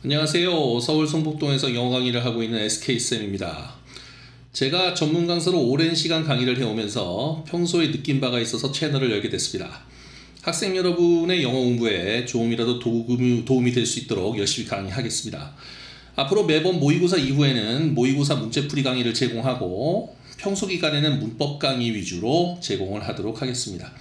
안녕하세요. 서울 성북동에서 영어 강의를 하고 있는 SK쌤입니다. 제가 전문 강사로 오랜 시간 강의를 해오면서 평소에 느낀 바가 있어서 채널을 열게 됐습니다. 학생 여러분의 영어 공부에 조금이라도 도움이 될 수 있도록 열심히 강의하겠습니다. 앞으로 매번 모의고사 이후에는 모의고사 문제풀이 강의를 제공하고 평소 기간에는 문법 강의 위주로 제공을 하도록 하겠습니다.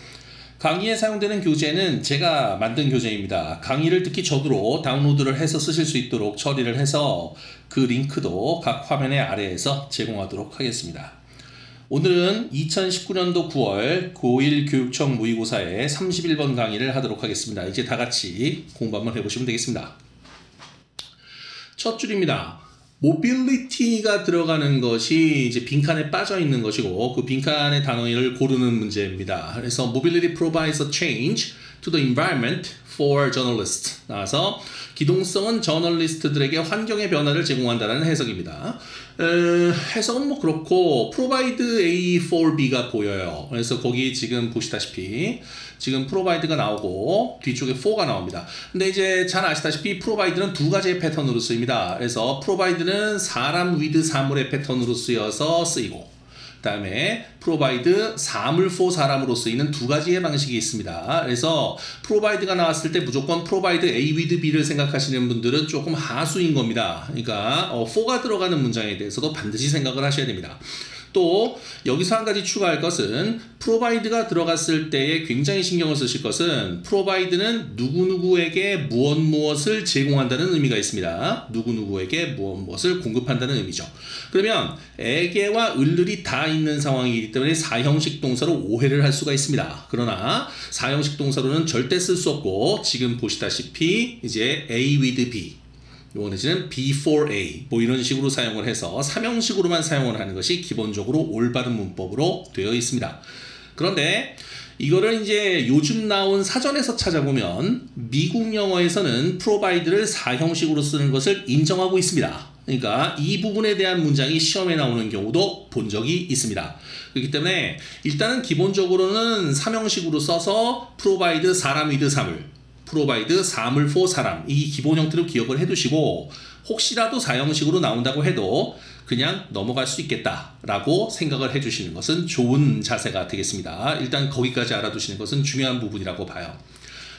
강의에 사용되는 교재는 제가 만든 교재입니다. 강의를 듣기 전으로 다운로드를 해서 쓰실 수 있도록 처리를 해서 그 링크도 각 화면의 아래에서 제공하도록 하겠습니다. 오늘은 2019년도 9월 고1 교육청 모의고사의 31번 강의를 하도록 하겠습니다. 이제 다 같이 공부 한번 해보시면 되겠습니다. 첫 줄입니다. 모빌리티가 들어가는 것이 이제 빈칸에 빠져 있는 것이고 그 빈칸의 단어를 고르는 문제입니다. 그래서 mobility provides a change to the environment for journalists. 나와서 기동성은 저널리스트들에게 환경의 변화를 제공한다는 해석입니다. 해석은 뭐 그렇고 provide A for B가 보여요. 그래서 거기 지금 보시다시피 지금 provide가 나오고 뒤쪽에 for가 나옵니다. 근데 이제 잘 아시다시피 provide는 두 가지의 패턴으로 쓰입니다. 그래서 provide는 사람 with 사물의 패턴으로 쓰이고 그 다음에 provide 사물 for 사람으로 쓰이는 두 가지의 방식이 있습니다. 그래서 provide가 나왔을 때 무조건 provide A with B를 생각하시는 분들은 조금 하수인 겁니다. 그러니까 for가 들어가는 문장에 대해서도 반드시 생각을 하셔야 됩니다. 또 여기서 한 가지 추가할 것은 provide가 들어갔을 때에 굉장히 신경을 쓰실 것은 provide는 누구누구에게 무엇을 제공한다는 의미가 있습니다. 누구누구에게 무엇을 공급한다는 의미죠. 그러면 에게와 을들이 다 있는 상황이기 때문에 사형식 동사로 오해를 할 수가 있습니다. 그러나 사형식 동사로는 절대 쓸 수 없고 지금 보시다시피 이제 A with B 요 내지는 B for A 뭐 이런 식으로 사용을 해서 삼형식으로만 사용을 하는 것이 기본적으로 올바른 문법으로 되어 있습니다. 그런데 이거를 이제 요즘 나온 사전에서 찾아보면 미국 영어에서는 provide를 사형식으로 쓰는 것을 인정하고 있습니다. 그러니까 이 부분에 대한 문장이 시험에 나오는 경우도 본 적이 있습니다. 그렇기 때문에 일단은 기본적으로는 삼형식으로 써서 provide 사람 with 사물 provide 사물 for 사람 이 기본 형태로 기억을 해두시고 혹시라도 사형식으로 나온다고 해도 그냥 넘어갈 수 있겠다라고 생각을 해주시는 것은 좋은 자세가 되겠습니다. 일단 거기까지 알아두시는 것은 중요한 부분이라고 봐요.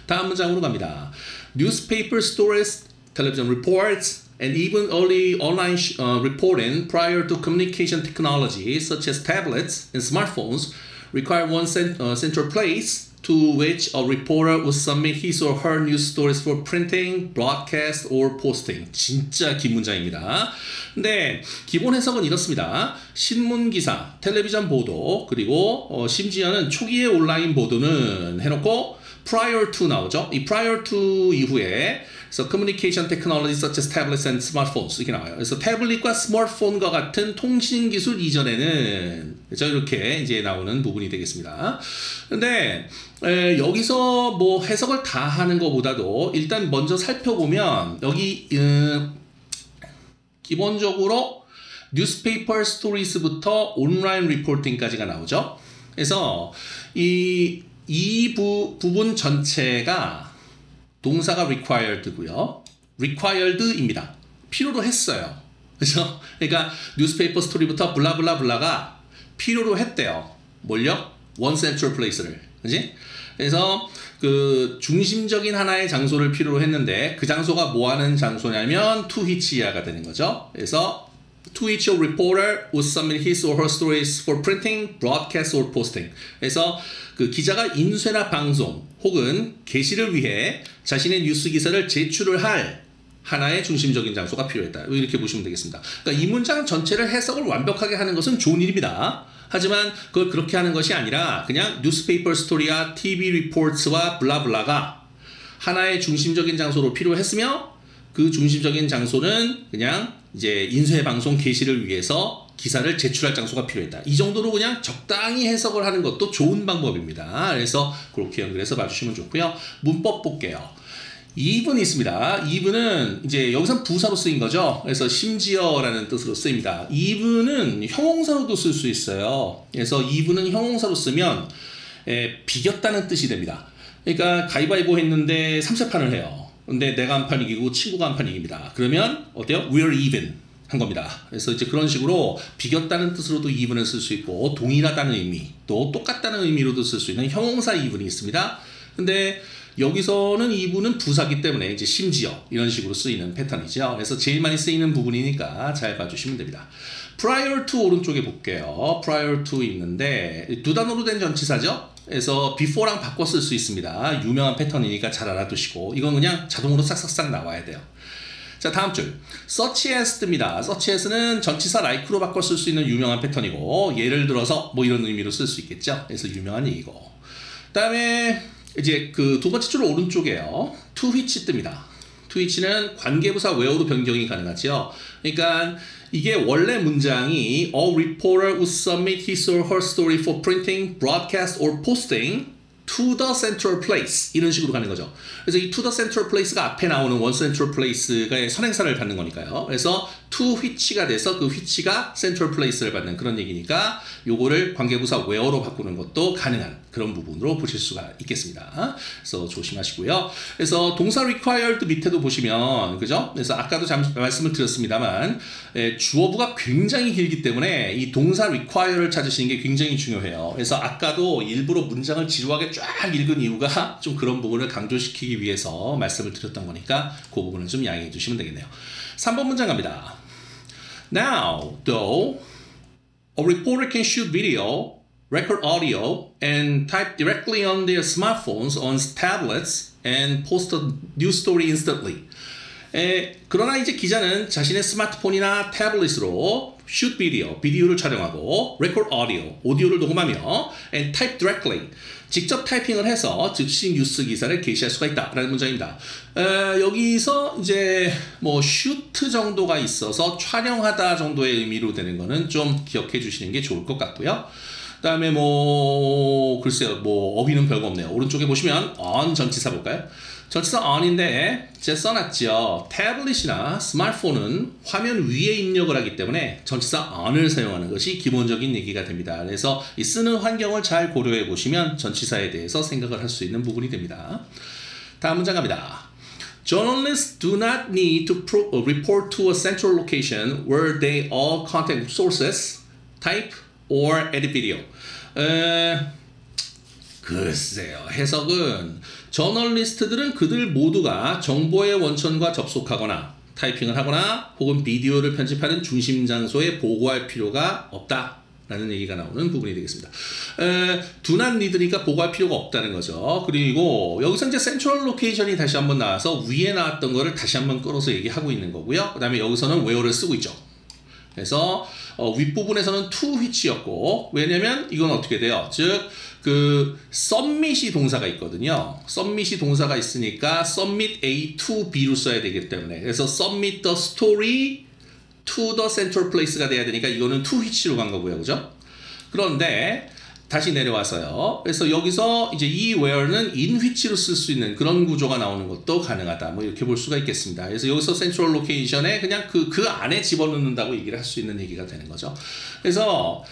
다음 문장으로 갑니다. Newspaper stories, television reports, and even early online reporting prior to communication technology such as tablets and smartphones require one central place to which a reporter would submit his or her news stories for printing, broadcast, or posting. 진짜 긴 문장입니다. 근데 기본 해석은 이렇습니다. 신문 기사, 텔레비전 보도, 그리고 심지어는 초기의 온라인 보도는 해놓고 prior to 나오죠. 이 prior to 이후에 그래서 communication technology such as tablets and smartphones 이렇게 나와요. 그래서 태블릿과 스마트폰과 같은 통신 기술 이전에는 그렇죠? 이렇게 이제 나오는 부분이 되겠습니다. 근데 여기서 뭐 해석을 다 하는 것보다도 일단 먼저 살펴보면 여기 기본적으로 뉴스페이퍼 스토리스부터 온라인 리포팅까지가 나오죠. 그래서 이 부분 전체가 동사가 required고요. required입니다. 필요로 했어요. 그래서 그러니까 뉴스페이퍼 스토리부터 블라블라블라가 필요로 했대요. 뭘요? one central place를. 그지? 그래서 그 중심적인 하나의 장소를 필요로 했는데 그 장소가 뭐 하는 장소냐면 to which가 되는 거죠. 그래서 to which a reporter would submit his or her stories for printing, broadcast or posting. 그래서 그 기자가 인쇄나 방송 혹은 게시를 위해 자신의 뉴스 기사를 제출을 할 하나의 중심적인 장소가 필요했다. 이렇게 보시면 되겠습니다. 그러니까 이 문장 전체를 해석을 완벽하게 하는 것은 좋은 일입니다. 하지만 그걸 그렇게 하는 것이 아니라 그냥 뉴스페이퍼 스토리와 TV 리포트와 블라블라가 하나의 중심적인 장소로 필요했으며 그 중심적인 장소는 그냥 이제 인쇄 방송 게시를 위해서 기사를 제출할 장소가 필요했다. 이 정도로 그냥 적당히 해석을 하는 것도 좋은 방법입니다. 그래서 그렇게 연결해서 봐주시면 좋고요. 문법 볼게요. even이 있습니다. even은 이제 여기서 부사로 쓰인 거죠. 그래서 심지어라는 뜻으로 쓰입니다. even은 형용사로도 쓸 수 있어요. 그래서 even은 형용사로 쓰면 비겼다는 뜻이 됩니다. 그러니까 가위바위보 했는데 3세판을 해요. 근데 내가 한 판 이기고 친구가 한 판 이깁니다. 그러면 어때요? We're even 한 겁니다. 그래서 이제 그런 식으로 비겼다는 뜻으로도 even을 쓸 수 있고 동일하다는 의미, 또 똑같다는 의미로도 쓸 수 있는 형용사 even이 있습니다. 근데 여기서는 even은 부사기 때문에 이제 심지어 이런 식으로 쓰이는 패턴이죠. 그래서 제일 많이 쓰이는 부분이니까 잘 봐주시면 됩니다. prior to 오른쪽에 볼게요. prior to 있는데 두 단어로 된 전치사죠. 그래서 before랑 바꿔 쓸 수 있습니다. 유명한 패턴이니까 잘 알아두시고 이건 그냥 자동으로 싹싹싹 나와야 돼요. 자, 다음 줄 such as 뜹니다. such as는 전치사 like로 바꿔 쓸 수 있는 유명한 패턴이고 예를 들어서 뭐 이런 의미로 쓸 수 있겠죠. 그래서 유명한 얘기고 그 다음에 이제 그 두 번째 줄 오른쪽에요. to which 뜹니다. to which는 관계부사 where로 변경이 가능하죠. 그러니까 이게 원래 문장이 A reporter would submit his or her story for printing, broadcast or posting to the central place 이런 식으로 가는 거죠. 그래서 이 to the central place가 앞에 나오는 one central place가 선행사를 받는 거니까요. 그래서 to which가 돼서 그 which가 central place를 받는 그런 얘기니까 요거를 관계부사 where로 바꾸는 것도 가능한 그런 부분으로 보실 수가 있겠습니다. 그래서 조심하시고요. 그래서 동사 required 밑에도 보시면 그죠? 그래서 아까도 잠시 말씀을 드렸습니다만 주어부가 굉장히 길기 때문에 이 동사 require를 찾으시는 게 굉장히 중요해요. 그래서 아까도 일부러 문장을 지루하게 쫙 읽은 이유가 좀 그런 부분을 강조시키기 위해서 말씀을 드렸던 거니까 그 부분을 좀 양해해 주시면 되겠네요. 3번 문장 갑니다. Now, though, a reporter can shoot video, record audio, and type directly on their smartphones, on tablets, and post a news story instantly. 그러나 이제 기자는 자신의 스마트폰이나 태블릿으로 shoot video, 비디오를 촬영하고 record audio, 오디오를 녹음하며 and type directly, 직접 타이핑을 해서 즉시 뉴스 기사를 게시할 수가 있다라는 문장입니다. 여기서 이제 뭐 shoot 정도가 있어서 촬영하다 정도의 의미로 되는 거는 좀 기억해 주시는 게 좋을 것 같고요. 그 다음에 뭐 글쎄요 뭐 어휘는 별거 없네요. 오른쪽에 보시면 on 전치사 볼까요? 전치사 on인데 제가 써놨죠. 태블릿이나 스마트폰은 화면 위에 입력을 하기 때문에 전치사 on을 사용하는 것이 기본적인 얘기가 됩니다. 그래서 이 쓰는 환경을 잘 고려해 보시면 전치사에 대해서 생각을 할 수 있는 부분이 됩니다. 다음 문장 갑니다. Journalists do not need to report to a central location where they all contact sources, type, or edit video. 글쎄요. 해석은 저널리스트들은 그들 모두가 정보의 원천과 접속하거나 타이핑을 하거나 혹은 비디오를 편집하는 중심 장소에 보고할 필요가 없다라는 얘기가 나오는 부분이 되겠습니다. do not need니까 보고할 필요가 없다는 거죠. 그리고 여기서 이제 센트럴 로케이션이 다시 한번 나와서 위에 나왔던 거를 다시 한번 끌어서 얘기하고 있는 거고요. 그 다음에 여기서는 where를 쓰고 있죠. 그래서 윗부분에서는 to which였고 왜냐면 이건 어떻게 돼요? 즉 그 submit이 동사가 있거든요. submit이 동사가 있으니까 submit A to B로 써야 되기 때문에 그래서 submit the story to the central place가 돼야 되니까 이거는 to which로 간 거고요. 그죠? 그런데 다시 내려와서요. 그래서 여기서 이제 이 where는 in which로 쓸 수 있는 그런 구조가 나오는 것도 가능하다. 뭐 이렇게 볼 수가 있겠습니다. 그래서 여기서 central location에 그냥 그 안에 집어넣는다고 얘기를 할 수 있는 얘기가 되는 거죠. 그래서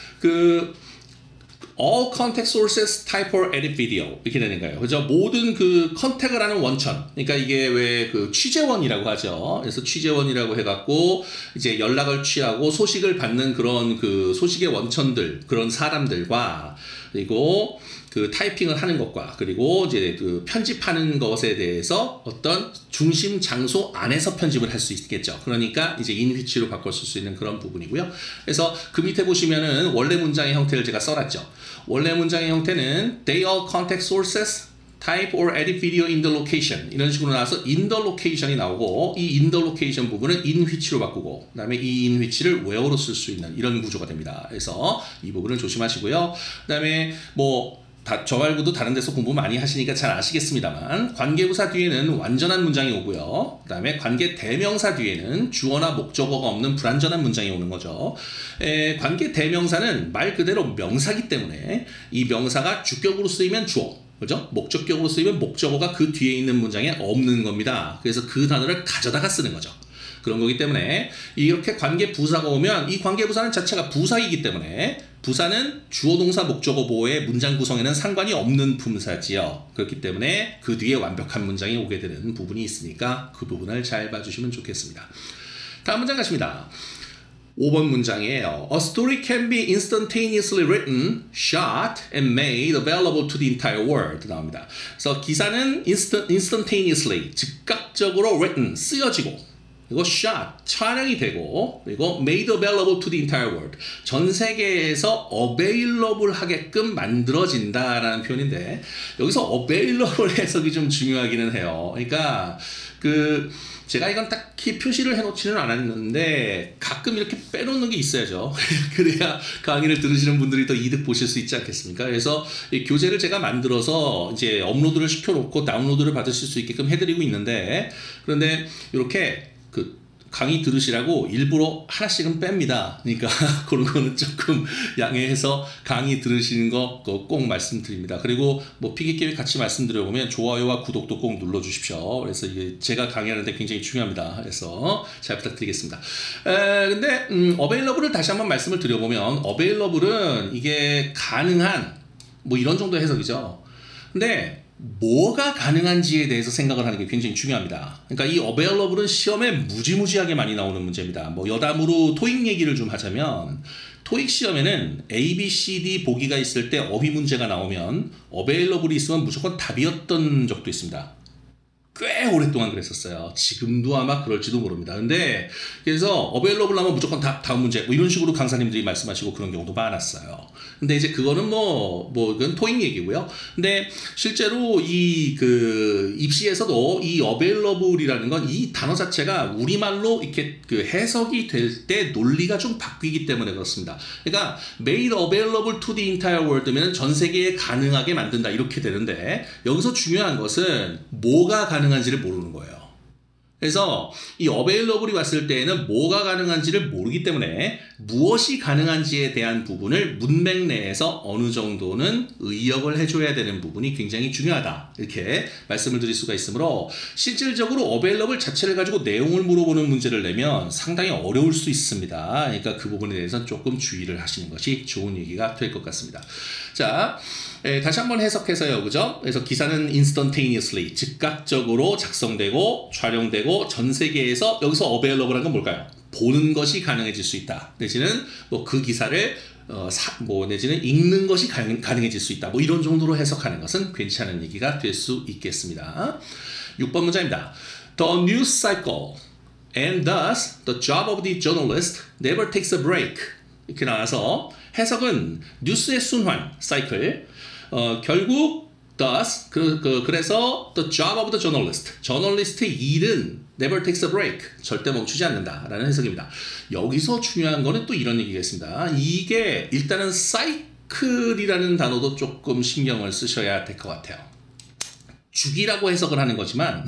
all contact sources type or edit video 이렇게 되는 거예요. 그죠? 모든 그 컨택을 하는 원천. 그러니까 이게 왜 그 취재원이라고 하죠. 그래서 취재원이라고 해갖고 이제 연락을 취하고 소식을 받는 그런 그 소식의 원천들 그런 사람들과 그리고 그 타이핑을 하는 것과 그리고 이제 그 편집하는 것에 대해서 어떤 중심 장소 안에서 편집을 할 수 있겠죠. 그러니까 이제 in which로 바꿔 쓸 수 있는 그런 부분이고요. 그래서 그 밑에 보시면은 원래 문장의 형태를 제가 써놨죠. 원래 문장의 형태는 they all contact sources type or edit video in the location 이런 식으로 나와서 in the location이 나오고 이 in the location 부분은 in which로 바꾸고 그 다음에 이 in which를 where로 쓸 수 있는 이런 구조가 됩니다. 그래서 이 부분을 조심하시고요. 그 다음에 뭐 저 말고도 다른 데서 공부 많이 하시니까 잘 아시겠습니다만 관계부사 뒤에는 완전한 문장이 오고요. 그 다음에 관계 대명사 뒤에는 주어나 목적어가 없는 불완전한 문장이 오는 거죠. 관계 대명사는 말 그대로 명사기 때문에 이 명사가 주격으로 쓰이면 주어 그죠? 목적격으로 쓰이면 목적어가 그 뒤에 있는 문장에 없는 겁니다. 그래서 그 단어를 가져다가 쓰는 거죠. 그런 거기 때문에 이렇게 관계 부사가 오면 이 관계 부사는 자체가 부사이기 때문에 부사는 주어 동사 목적어 보호의 문장 구성에는 상관이 없는 품사지요. 그렇기 때문에 그 뒤에 완벽한 문장이 오게 되는 부분이 있으니까 그 부분을 잘 봐주시면 좋겠습니다. 다음 문장 가십니다. 5번 문장이에요. A story can be instantaneously written, shot, and made available to the entire world 나옵니다. 그래서 기사는 instantaneously, 즉각적으로 written, 쓰여지고 그리고 shot, 촬영이 되고 그리고 made available to the entire world, 전 세계에서 available 하게끔 만들어진다라는 표현인데 여기서 available 해석이 좀 중요하기는 해요. 그러니까 제가 이건 딱히 표시를 해놓지는 않았는데 가끔 이렇게 빼놓는 게 있어야죠. 그래야 강의를 들으시는 분들이 더 이득 보실 수 있지 않겠습니까? 그래서 이 교재를 제가 만들어서 이제 업로드를 시켜놓고 다운로드를 받으실 수 있게끔 해드리고 있는데 그런데 이렇게 강의 들으시라고 일부러 하나씩은 뺍니다. 그러니까 그런 거는 조금 양해해서 강의 들으시는 거 꼭 말씀드립니다. 그리고 뭐 피기게임 같이 말씀드려보면 좋아요와 구독도 꼭 눌러주십시오. 그래서 이게 제가 강의하는데 굉장히 중요합니다. 그래서 잘 부탁드리겠습니다. 근데 available을 다시 한번 말씀을 드려보면 available은 이게 가능한 뭐 이런 정도 해석이죠. 근데 뭐가 가능한지에 대해서 생각을 하는 게 굉장히 중요합니다. 그러니까 이 available은 시험에 무지무지하게 많이 나오는 문제입니다. 뭐 여담으로 토익 얘기를 좀 하자면 토익 시험에는 A, B, C, D 보기가 있을 때 어휘 문제가 나오면 available이 있으면 무조건 답이었던 적도 있습니다. 꽤 오랫동안 그랬었어요. 지금도 아마 그럴지도 모릅니다. 근데 그래서 available 하면 무조건 다음 문제 뭐 이런 식으로 강사님들이 말씀하시고 그런 경우도 많았어요. 근데 이제 그거는 그건 토익 얘기고요. 근데 실제로 입시에서도 이 available이라는 건 이 단어 자체가 우리말로 이렇게 해석이 될 때 논리가 좀 바뀌기 때문에 그렇습니다. 그러니까 made available to the entire world면 전 세계에 가능하게 만든다 이렇게 되는데 여기서 중요한 것은 뭐가 가능한지를 모르는 거예요. 그래서 이 available이 왔을 때에는 뭐가 가능한지를 모르기 때문에 무엇이 가능한지에 대한 부분을 문맥 내에서 어느 정도는 의역을 해줘야 되는 부분이 굉장히 중요하다. 이렇게 말씀을 드릴 수가 있으므로 실질적으로 available 자체를 가지고 내용을 물어보는 문제를 내면 상당히 어려울 수 있습니다. 그러니까 그 부분에 대해서 조금 주의를 하시는 것이 좋은 얘기가 될 것 같습니다. 자, 다시 한번 해석해서요, 그죠? 그래서 기사는 instantaneously, 즉각적으로 작성되고 촬영되고 전 세계에서 여기서 available한 건 뭘까요? 보는 것이 가능해질 수 있다. 내지는 뭐 그 기사를 내지는 읽는 것이 가능해질 수 있다. 뭐 이런 정도로 해석하는 것은 괜찮은 얘기가 될 수 있겠습니다. 6번 문장입니다. The news cycle and thus the job of the journalist never takes a break. 이렇게 나와서 해석은 뉴스의 순환, 사이클, 결국 thus 그래서 the job of the journalist, 저널리스트의 일은 never takes a break, 절대 멈추지 않는다라는 해석입니다. 여기서 중요한 거는 또 이런 얘기가 있습니다. 이게 일단은 사이클이라는 단어도 조금 신경을 쓰셔야 될 것 같아요. 주기라고 해석을 하는 거지만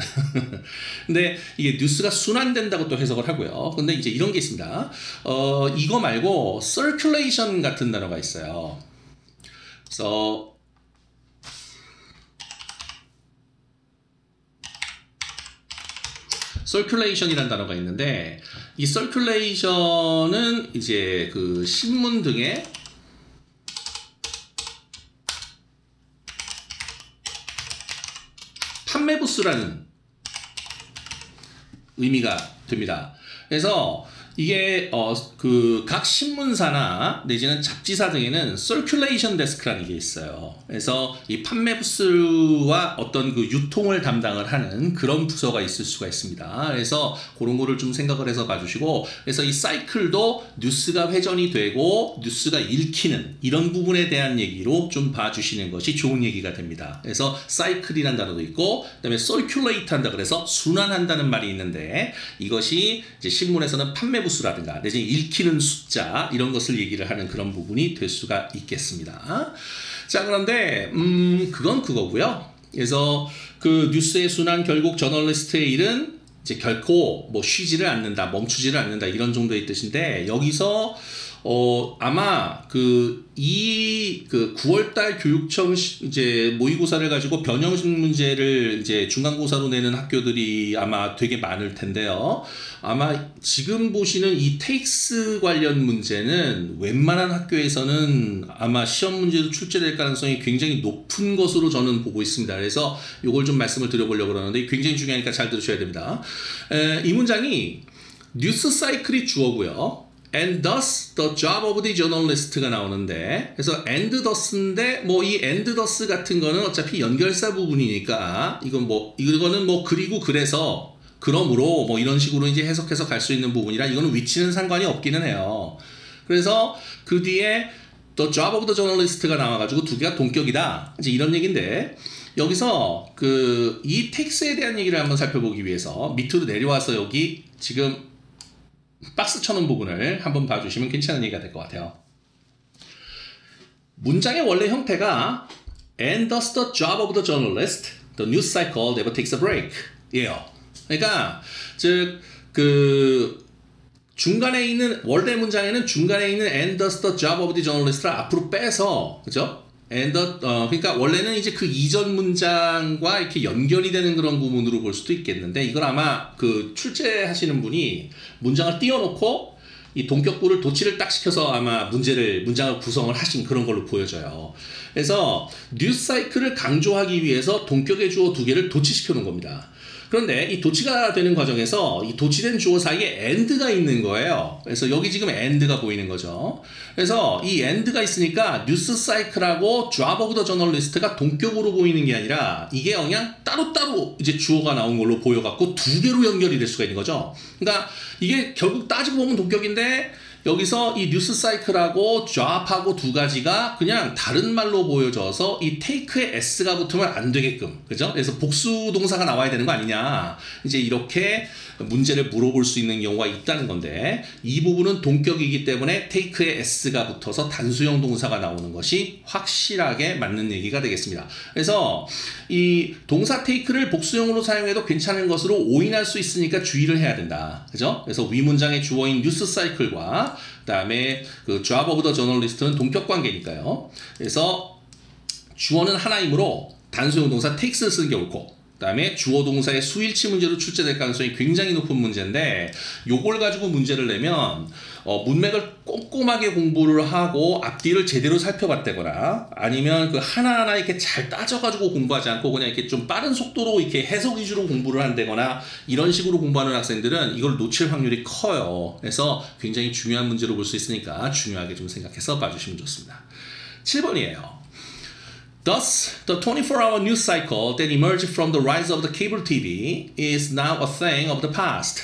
근데 이게 뉴스가 순환된다고 또 해석을 하고요. 근데 이제 이런 게 있습니다. 이거 말고 circulation 같은 단어가 있어요. 그래서 circulation이라는 단어가 있는데 이 circulation은 이제 그 신문 등의 판매 부스라는 의미가 됩니다. 그래서 이게 각 신문사나 내지는 잡지사 등에는 서큘레이션 데스크라는 게 있어요. 그래서 이 판매 부스와 어떤 그 유통을 담당을 하는 그런 부서가 있을 수가 있습니다. 그래서 그런 거를 좀 생각을 해서 봐주시고, 그래서 이 사이클도 뉴스가 회전이 되고 뉴스가 읽히는 이런 부분에 대한 얘기로 좀 봐주시는 것이 좋은 얘기가 됩니다. 그래서 사이클이라는 단어도 있고, 그다음에 서큘레이트 한다 그래서 순환한다는 말이 있는데, 이것이 이제 신문에서는 판매 부수라든가 내지는 읽히는 숫자 이런 것을 얘기를 하는 그런 부분이 될 수가 있겠습니다. 자, 그런데 그건 그거고요. 그래서 그 뉴스의 순환, 결국 저널리스트의 일은 이제 결코 뭐 쉬지를 않는다, 멈추지를 않는다 이런 정도의 뜻인데, 여기서 아마 그 9월달 교육청 이제 모의고사를 가지고 변형 문제를 이제 중간고사로 내는 학교들이 아마 되게 많을 텐데요. 아마 지금 보시는 이 takes 관련 문제는 웬만한 학교에서는 아마 시험 문제도 출제될 가능성이 굉장히 높은 것으로 저는 보고 있습니다. 그래서 이걸 좀 말씀을 드려보려고 그러는데 굉장히 중요하니까 잘 들으셔야 됩니다. 이 문장이 뉴스 사이클이 주어고요. And thus the job of the journalist가 나오는데, 그래서 and thus인데 뭐 이 and thus 같은 거는 어차피 연결사 부분이니까 이거는 뭐 그리고 그래서 그러므로 뭐 이런 식으로 이제 해석해서 갈 수 있는 부분이라 이거는 위치는 상관이 없기는 해요. 그래서 그 뒤에 the job of the journalist가 나와가지고 두 개가 동격이다. 이제 이런 얘기인데 여기서 이 텍스에 대한 얘기를 한번 살펴보기 위해서 밑으로 내려와서 여기 지금 박스 쳐놓은 부분을 한번 봐주시면 괜찮은 얘기가 될 것 같아요. 문장의 원래 형태가 And thus the job of the journalist, the news cycle never takes a break 예요. 그러니까 즉 중간에 있는 원래 문장에는 중간에 있는 And thus the job of the journalist를 앞으로 빼서 그죠? 그러니까 원래는 이제 그 이전 문장과 이렇게 연결이 되는 그런 부분으로 볼 수도 있겠는데 이걸 아마 출제하시는 분이 문장을 띄워놓고 이 동격구를 도치를 딱 시켜서 아마 문장을 구성을 하신 그런 걸로 보여져요. 그래서 뉴스 사이클을 강조하기 위해서 동격의 주어 두 개를 도치시켜 놓은 겁니다. 그런데 이 도치가 되는 과정에서 이 도치된 주어 사이에 and가 있는 거예요. 그래서 여기 지금 and가 보이는 거죠. 그래서 이 and가 있으니까 뉴스 사이클하고 job of the journalist가 동격으로 보이는 게 아니라 이게 그냥 따로따로 이제 주어가 나온 걸로 보여갖고 두 개로 연결이 될 수가 있는 거죠. 그러니까 이게 결국 따지고 보면 동격인데 여기서 이 뉴스 사이클하고 job하고 두 가지가 그냥 다른 말로 보여져서 이 take에 s가 붙으면 안 되게끔, 그죠? 그래서 복수 동사가 나와야 되는 거 아니냐. 이제 이렇게 문제를 물어볼 수 있는 경우가 있다는 건데 이 부분은 동격이기 때문에 take에 s가 붙어서 단수형 동사가 나오는 것이 확실하게 맞는 얘기가 되겠습니다. 그래서 이 동사 take를 복수형으로 사용해도 괜찮은 것으로 오인할 수 있으니까 주의를 해야 된다. 그죠? 그래서 위 문장의 주어인 뉴스 사이클과 그다음에 job of the journalist는 동격 관계니까요. 그래서 주어는 하나이므로 단수형 동사 takes를 쓰는 게 옳고 그다음에 주어 동사의 수일치 문제로 출제될 가능성이 굉장히 높은 문제인데 요걸 가지고 문제를 내면 문맥을 꼼꼼하게 공부를 하고 앞뒤를 제대로 살펴봤다거나 아니면 하나하나 이렇게 잘 따져가지고 공부하지 않고 그냥 이렇게 좀 빠른 속도로 이렇게 해석 위주로 공부를 한다거나 이런 식으로 공부하는 학생들은 이걸 놓칠 확률이 커요. 그래서 굉장히 중요한 문제로 볼 수 있으니까 중요하게 좀 생각해서 봐주시면 좋습니다. 7번이에요. Thus, the 24-hour news cycle that emerged from the rise of the cable TV is now a thing of the past.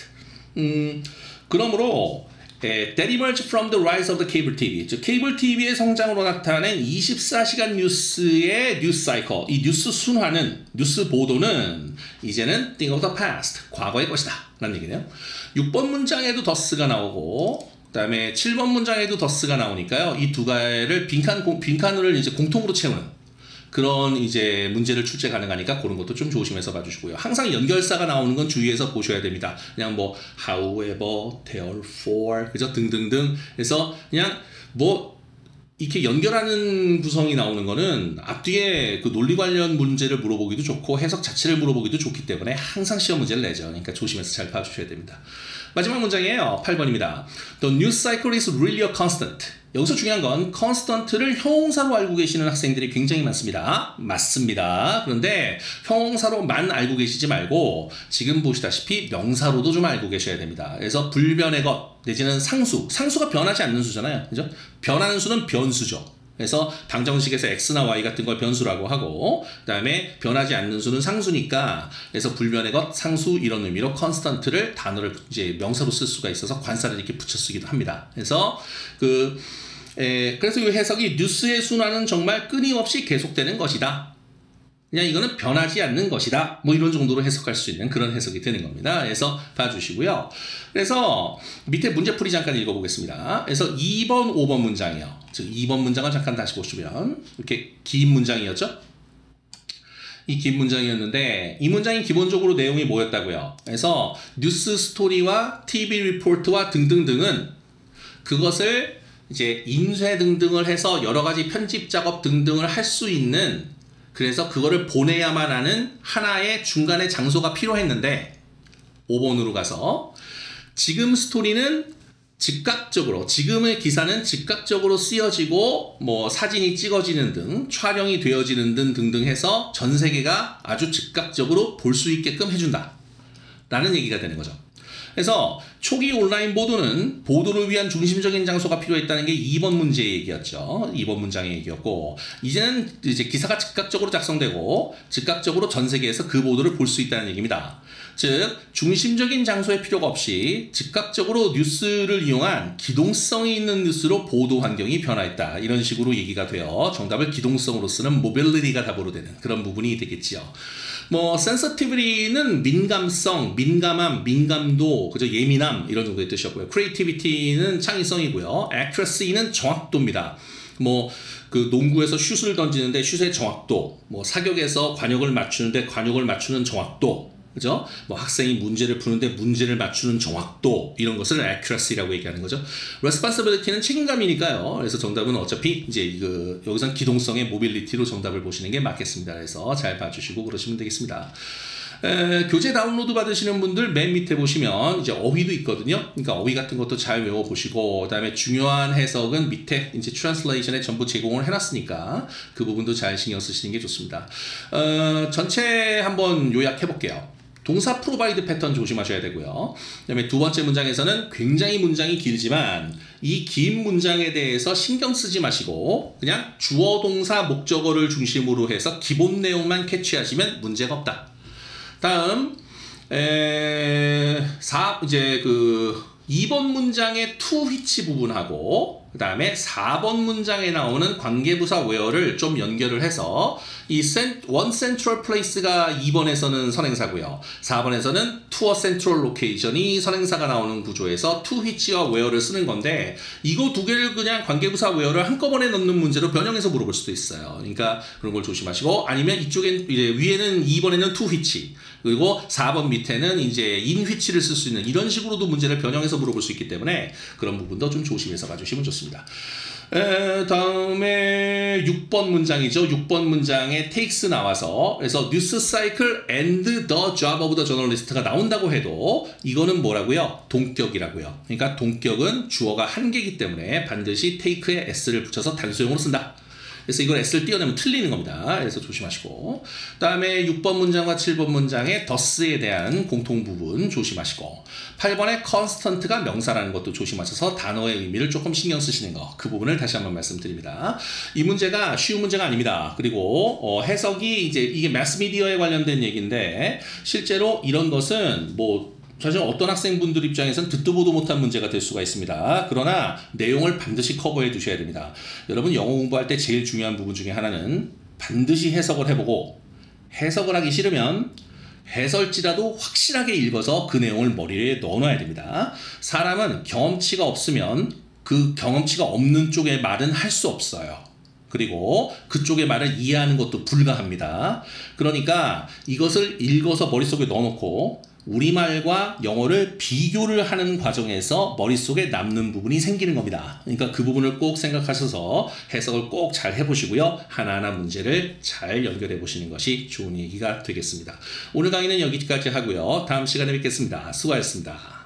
그러므로 that emerged from the rise of the cable TV. 즉 케이블 TV의 성장으로 나타낸 24시간 뉴스의 뉴스 사이클, 이 뉴스 순환은, 뉴스 보도는 이제는 thing of the past, 과거의 것이다 라는 얘기네요. 6번 문장에도 thus가 나오고 그 다음에 7번 문장에도 thus가 나오니까요. 이 두 가지를 빈칸을 이제 공통으로 채우는 그런 이제 문제를 출제 가능하니까 그런 것도 좀 조심해서 봐주시고요. 항상 연결사가 나오는 건 주의해서 보셔야 됩니다. 그냥 뭐 however, therefore, 그죠? 등등등. 그래서 그냥 뭐 이렇게 연결하는 구성이 나오는 거는 앞뒤에 논리 관련 문제를 물어보기도 좋고 해석 자체를 물어보기도 좋기 때문에 항상 시험 문제를 내죠. 그러니까 조심해서 잘 봐주셔야 됩니다. 마지막 문장이에요. 8번입니다. The news cycle is really a constant. 여기서 중요한 건 constant를 형용사로 알고 계시는 학생들이 굉장히 많습니다. 맞습니다. 그런데 형용사로만 알고 계시지 말고 지금 보시다시피 명사로도 좀 알고 계셔야 됩니다. 그래서 불변의 것 내지는 상수가 변하지 않는 수잖아요. 그죠? 변하는 수는 변수죠. 그래서 방정식에서 x나 y 같은 걸 변수라고 하고 그 다음에 변하지 않는 수는 상수니까 그래서 불변의 것, 상수 이런 의미로 constant를 단어를 이제 명사로 쓸 수가 있어서 관사를 이렇게 붙여 쓰기도 합니다. 그래서 그래서 이 해석이 뉴스의 순환은 정말 끊임없이 계속되는 것이다. 그냥 이거는 변하지 않는 것이다. 뭐 이런 정도로 해석할 수 있는 그런 해석이 되는 겁니다. 그래서 봐주시고요. 그래서 밑에 문제풀이 잠깐 읽어보겠습니다. 그래서 2번, 5번 문장이요. 즉 2번 문장을 잠깐 다시 보시면 이렇게 긴 문장이었죠. 이 긴 문장이었는데 이 문장이 기본적으로 내용이 뭐였다고요. 그래서 뉴스 스토리와 TV 리포트와 등등등은 그것을 이제 인쇄 등등을 해서 여러 가지 편집 작업 등등을 할 수 있는, 그래서 그거를 보내야만 하는 하나의 중간에 장소가 필요했는데 5번으로 가서 지금 스토리는 즉각적으로, 지금의 기사는 즉각적으로 쓰여지고 뭐 사진이 찍어지는 등 촬영이 되어지는 등 등등 해서 전 세계가 아주 즉각적으로 볼 수 있게끔 해준다 라는 얘기가 되는 거죠. 그래서 초기 온라인 보도는 보도를 위한 중심적인 장소가 필요했다는 게 2번 문제의 얘기였죠. 2번 문장의 얘기였고, 이제는 이제 기사가 즉각적으로 작성되고 즉각적으로 전 세계에서 그 보도를 볼 수 있다는 얘기입니다. 즉 중심적인 장소에 필요가 없이 즉각적으로 뉴스를 이용한 기동성이 있는 뉴스로 보도 환경이 변화했다, 이런 식으로 얘기가 되어 정답을 기동성으로 쓰는 mobility가 답으로 되는 그런 부분이 되겠지요. 뭐 sensitivity는 민감성, 민감함, 민감도, 그죠, 예민함 이런 정도의 뜻이었고요. creativity는 창의성이고요. accuracy는 정확도입니다. 뭐 그 농구에서 슛을 던지는데 슛의 정확도, 뭐 사격에서 관역을 맞추는데 관역을 맞추는 정확도, 그죠? 뭐 학생이 문제를 푸는데 문제를 맞추는 정확도, 이런 것을 accuracy라고 얘기하는 거죠. responsibility는 책임감이니까요. 그래서 정답은 어차피 이제 여기선 기동성의 mobility로 정답을 보시는 게 맞겠습니다. 그래서 잘 봐주시고 그러시면 되겠습니다. 교재 다운로드 받으시는 분들 맨 밑에 보시면 이제 어휘도 있거든요. 그러니까 어휘 같은 것도 잘 외워보시고, 그다음에 중요한 해석은 밑에 이제 트랜슬레이션에 전부 제공을 해놨으니까 그 부분도 잘 신경 쓰시는 게 좋습니다. 전체 한번 요약해 볼게요. 동사 프로바이드 패턴 조심하셔야 되고요. 그다음에 두 번째 문장에서는 굉장히 문장이 길지만 이 긴 문장에 대해서 신경 쓰지 마시고 그냥 주어 동사 목적어를 중심으로 해서 기본 내용만 캐치하시면 문제가 없다. 다음 이제 2번 문장의 to which 부분하고 그 다음에 4번 문장에 나오는 관계부사 where를 좀 연결을 해서 이 one central place가 2번에서는 선행사고요. 4번에서는 to a central location이 선행사가 나오는 구조에서 to which와 where를 쓰는 건데, 이거 두 개를 그냥 관계부사 where를 한꺼번에 넣는 문제로 변형해서 물어볼 수도 있어요. 그러니까 그런 걸 조심하시고, 아니면 이쪽엔 이제 위에는 2번에는 to which, 그리고 4번 밑에는 이제 in which를 쓸 수 있는, 이런 식으로도 문제를 변형해서 물어볼 수 있기 때문에 그런 부분도 좀 조심해서 봐주시면 좋습니다. 다음에 6번 문장이죠. 6번 문장에 takes 나와서, 그래서 news cycle and the job of the journalist가 나온다고 해도 이거는 뭐라고요? 동격이라고요. 그러니까 동격은 주어가 한 개이기 때문에 반드시 take에 s를 붙여서 단수형으로 쓴다. 그래서 이걸 s를 띄어내면 틀리는 겁니다. 그래서 조심하시고, 그 다음에 6번 문장과 7번 문장의 does에 대한 공통 부분 조심하시고, 8번의 constant가 명사라는 것도 조심하셔서 단어의 의미를 조금 신경 쓰시는 거, 그 부분을 다시 한번 말씀드립니다. 이 문제가 쉬운 문제가 아닙니다. 그리고 해석이 이제 이게 매스미디어에 관련된 얘기인데, 실제로 이런 것은 뭐 사실 어떤 학생분들 입장에서는 듣도 보도 못한 문제가 될 수가 있습니다. 그러나 내용을 반드시 커버해 두셔야 됩니다. 여러분 영어 공부할 때 제일 중요한 부분 중에 하나는 반드시 해석을 해보고, 해석을 하기 싫으면 해설지라도 확실하게 읽어서 그 내용을 머리에 넣어놔야 됩니다. 사람은 경험치가 없으면 그 경험치가 없는 쪽의 말은 할 수 없어요. 그리고 그쪽의 말을 이해하는 것도 불가합니다. 그러니까 이것을 읽어서 머릿속에 넣어놓고 우리말과 영어를 비교를 하는 과정에서 머릿속에 남는 부분이 생기는 겁니다. 그러니까 그 부분을 꼭 생각하셔서 해석을 꼭 잘 해보시고요. 하나하나 문제를 잘 연결해 보시는 것이 좋은 얘기가 되겠습니다. 오늘 강의는 여기까지 하고요. 다음 시간에 뵙겠습니다. 수고하셨습니다.